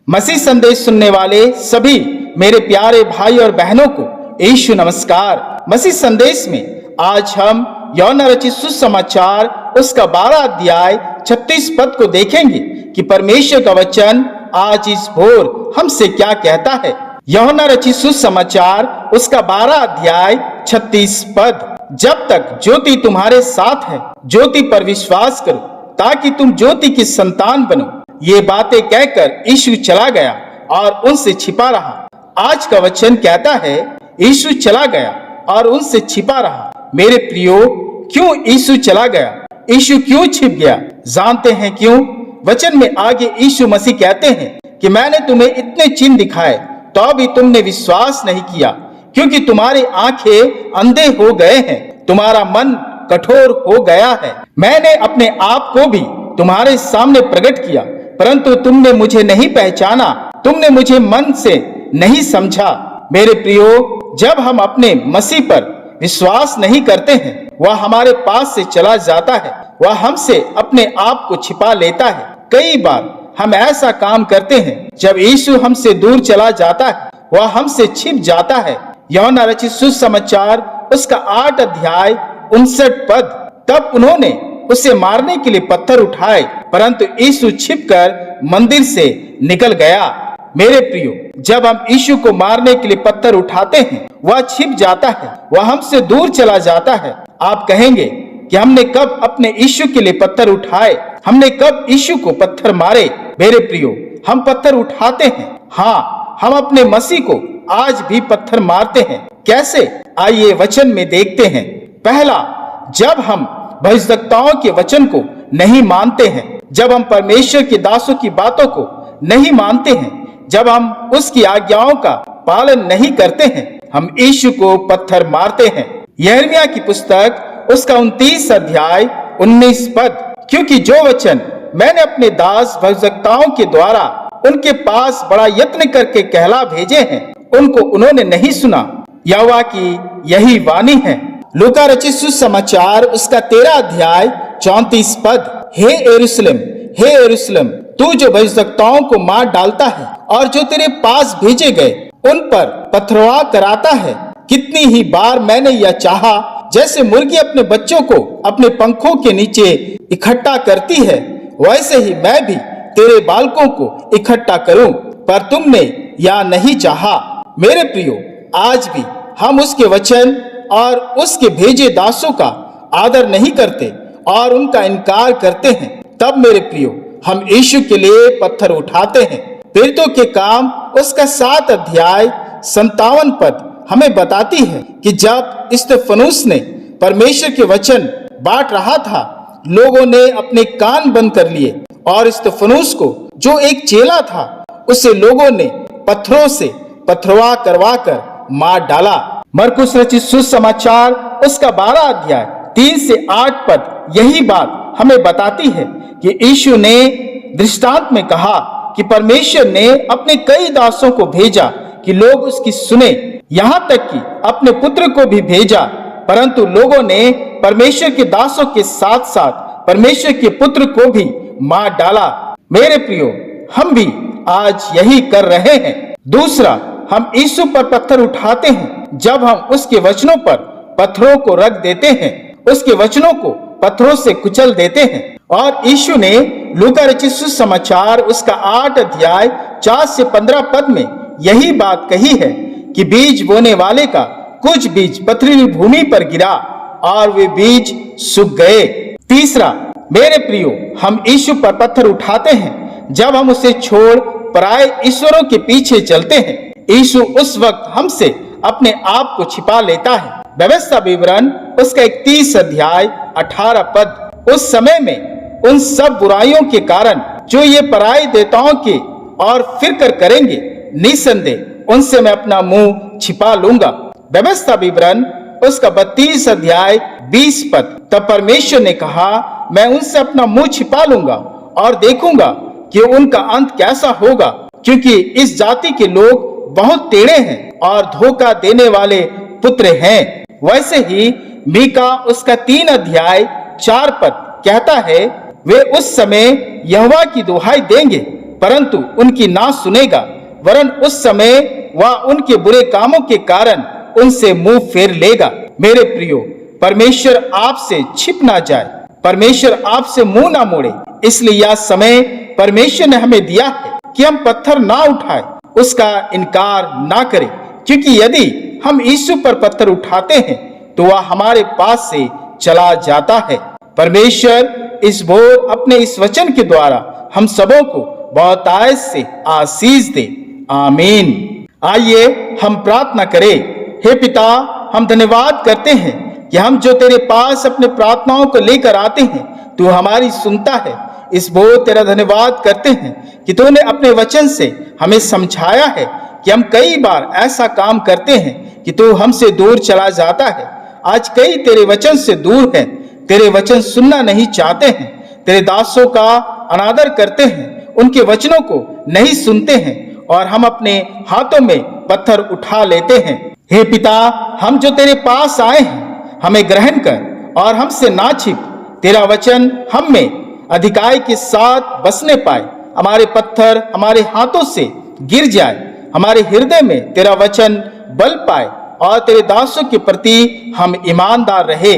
मसीह संदेश सुनने वाले सभी मेरे प्यारे भाई और बहनों को यीशु नमस्कार। मसीह संदेश में आज हम यूहन्ना रचित सुसमाचार उसका 12 अध्याय 36 पद को देखेंगे कि परमेश्वर का वचन आज इस भोर हमसे क्या कहता है। यूहन्ना रचित सुसमाचार उसका 12 अध्याय 36 पद। जब तक ज्योति तुम्हारे साथ है, ज्योति पर विश्वास करो ताकि तुम ज्योति की संतान बनो। ये बातें कहकर यीशु चला गया और उनसे छिपा रहा। आज का वचन कहता है यीशु चला गया और उनसे छिपा रहा। मेरे प्रियो, क्यों यीशु चला गया? यीशु क्यों छिप गया? जानते हैं क्यों? वचन में आगे यीशु मसीह कहते हैं कि मैंने तुम्हें इतने चिन्ह दिखाए तो भी तुमने विश्वास नहीं किया, क्योंकि तुम्हारी आंखें अंधे हो गए हैं, तुम्हारा मन कठोर हो गया है। मैंने अपने आप को भी तुम्हारे सामने प्रकट किया, परंतु तुमने मुझे नहीं पहचाना, तुमने मुझे मन से नहीं समझा। मेरे प्रियो, जब हम अपने मसीह पर विश्वास नहीं करते हैं, वह हमारे पास से चला जाता है, वह हमसे अपने आप को छिपा लेता है। कई बार हम ऐसा काम करते हैं, जब यीशु हमसे दूर चला जाता है, वह हमसे छिप जाता है। यूहन्ना रचित सुसमाचार उसका 8 अध्याय 59 पद। तब उन्होंने उसे मारने के लिए पत्थर उठाए, परंतु यीशु छिपकर मंदिर से निकल गया। मेरे प्रियो, जब हम यीशु को मारने के लिए पत्थर उठाते हैं, वह छिप जाता है, वह हमसे दूर चला जाता है। आप कहेंगे कि हमने कब अपने यीशु के लिए पत्थर उठाए, हमने कब यीशु को पत्थर मारे? मेरे प्रियो, हम पत्थर उठाते हैं। हाँ, हम अपने मसीह को आज भी पत्थर मारते हैं। कैसे? आइए वचन में देखते हैं। पहला, जब हम भविष्यवक्ताओं के वचन को नहीं मानते हैं, जब हम परमेश्वर के दासों की बातों को नहीं मानते हैं, जब हम उसकी आज्ञाओं का पालन नहीं करते हैं, हम यीशु को पत्थर मारते हैं। यिर्मयाह की पुस्तक उसका 29 अध्याय 19 पद। क्योंकि जो वचन मैंने अपने दास भविष्यवक्ताओं के द्वारा उनके पास बड़ा यत्न करके कहला भेजे हैं, उनको उन्होंने नहीं सुना। यहोवा की यही वाणी है। लूका रचित सुसमाचार उसका 13 अध्याय 34 पद। हे यरूशलेम, हे यरूशलेम, तू जो भविष्यवक्ताओं को मार डालता है और जो तेरे पास भेजे गए उन पर पथरवाह कराता है, कितनी ही बार मैंने यह चाहा, जैसे मुर्गी अपने बच्चों को अपने पंखों के नीचे इकट्ठा करती है, वैसे ही मैं भी तेरे बालकों को इकट्ठा करूं, पर तुमने यह नहीं चाहा। मेरे प्रियो, आज भी हम उसके वचन और उसके भेजे दासों का आदर नहीं करते और उनका इनकार करते हैं। तब मेरे प्रियो, हम यीशु के लिए पत्थर उठाते हैं। प्रेरितों के काम उसका 7 अध्याय 57 पद हमें बताती है कि जब स्तिफनुस ने परमेश्वर के वचन बांट रहा था, लोगों ने अपने कान बंद कर लिए और स्तिफनुस को, जो एक चेला था, उसे लोगों ने पत्थरों से पथरवाह करवा कर मार डाला। मरकुस रचित सुसमाचार उसका 12 अध्याय 3 से 8 पद यही बात हमें बताती है कि यीशु ने दृष्टांत में कहा कि परमेश्वर ने अपने कई दासों को भेजा कि लोग उसकी सुने, यहाँ तक कि अपने पुत्र को भी भेजा, परंतु लोगों ने परमेश्वर के दासों के साथ साथ परमेश्वर के पुत्र को भी मार डाला। मेरे प्रियो, हम भी आज यही कर रहे हैं। दूसरा, हम यीशु पर पत्थर उठाते हैं जब हम उसके वचनों पर पत्थरों को रख देते हैं, उसके वचनों को पत्थरों से कुचल देते हैं। और यीशु ने लूका रचित सुसमाचार उसका 8 अध्याय 4 से 15 पद में यही बात कही है कि बीज बोने वाले का कुछ बीज पथरीली भूमि पर गिरा और वे बीज सूख गए। तीसरा, मेरे प्रियो, हम यीशु पर पत्थर उठाते हैं जब हम उसे छोड़ पराये ईश्वरों के पीछे चलते हैं। यीशु उस वक्त हमसे अपने आप को छिपा लेता है। व्यवस्था विवरण उसका 31 अध्याय 18 पद। उस समय में उन सब बुराइयों के कारण जो ये पराये देवताओं के और फिर कर करेंगे, निसंदेह उनसे मैं अपना मुंह छिपा लूंगा। व्यवस्था विवरण उसका 32 अध्याय 20 पद। तब परमेश्वर ने कहा, मैं उनसे अपना मुंह छिपा लूंगा और देखूंगा कि उनका अंत कैसा होगा, क्योंकि इस जाति के लोग बहुत टेढ़े हैं और धोखा देने वाले पुत्र हैं। वैसे ही मीका उसका 3 अध्याय 4 पद कहता है, वे उस समय यहोवा की दुहाई देंगे, परंतु उनकी ना सुनेगा, वरन उस समय वह उनके बुरे कामों के कारण उनसे मुंह फेर लेगा। मेरे प्रियो, परमेश्वर आपसे छिप ना जाए, परमेश्वर आपसे मुंह ना मोड़े। इसलिए यह समय परमेश्वर ने हमें दिया है कि हम पत्थर ना उठाए, उसका इनकार ना करें, क्योंकि यदि हम यीशु पर पत्थर उठाते हैं तो वह हमारे पास से चला जाता है। परमेश्वर इस भोर अपने इस वचन के द्वारा हम सबों को बहुतायत से आशीष दे। आमीन। आइए हम प्रार्थना करें। हे पिता, हम धन्यवाद करते हैं कि हम जो तेरे पास अपने प्रार्थनाओं को लेकर आते हैं, तू हमारी सुनता है। इस भोर तेरा धन्यवाद करते हैं कि तूने अपने वचन से हमें समझाया है कि हम कई बार ऐसा काम करते हैं कि तू हमसे दूर चला जाता है। आज कई तेरे वचन से दूर हैं, तेरे वचन सुनना नहीं चाहते हैं, तेरे दासों का अनादर करते हैं, उनके वचनों को नहीं सुनते हैं और हम अपने हाथों में पत्थर उठा लेते हैं। हे पिता, हम जो तेरे पास आए हैं, हमें ग्रहण कर और हमसे ना छिप। तेरा वचन हम में अधिकाई के साथ बसने पाए, हमारे पत्थर हमारे हाथों से गिर जाए, हमारे हृदय में तेरा वचन बल पाए और तेरे दासों के प्रति हम ईमानदार रहे।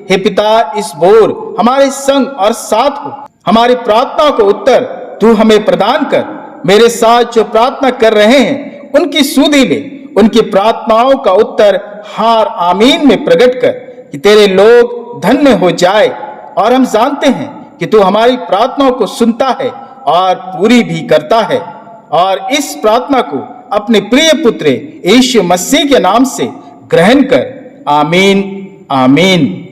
हे पिता, इस भोर हमारे संग और साथ हो, हमारी प्रार्थना को उत्तर तू हमें प्रदान कर। मेरे साथ जो प्रार्थना कर रहे हैं उनकी सुधि ले, उनकी प्रार्थनाओं का उत्तर हार आमीन में प्रकट कर कि तेरे लोग धन्य हो जाए। और हम जानते हैं कि तू हमारी प्रार्थनाओं को सुनता है और पूरी भी करता है। और इस प्रार्थना को अपने प्रिय पुत्र यीशु मसीह के नाम से ग्रहण कर। आमीन, आमीन।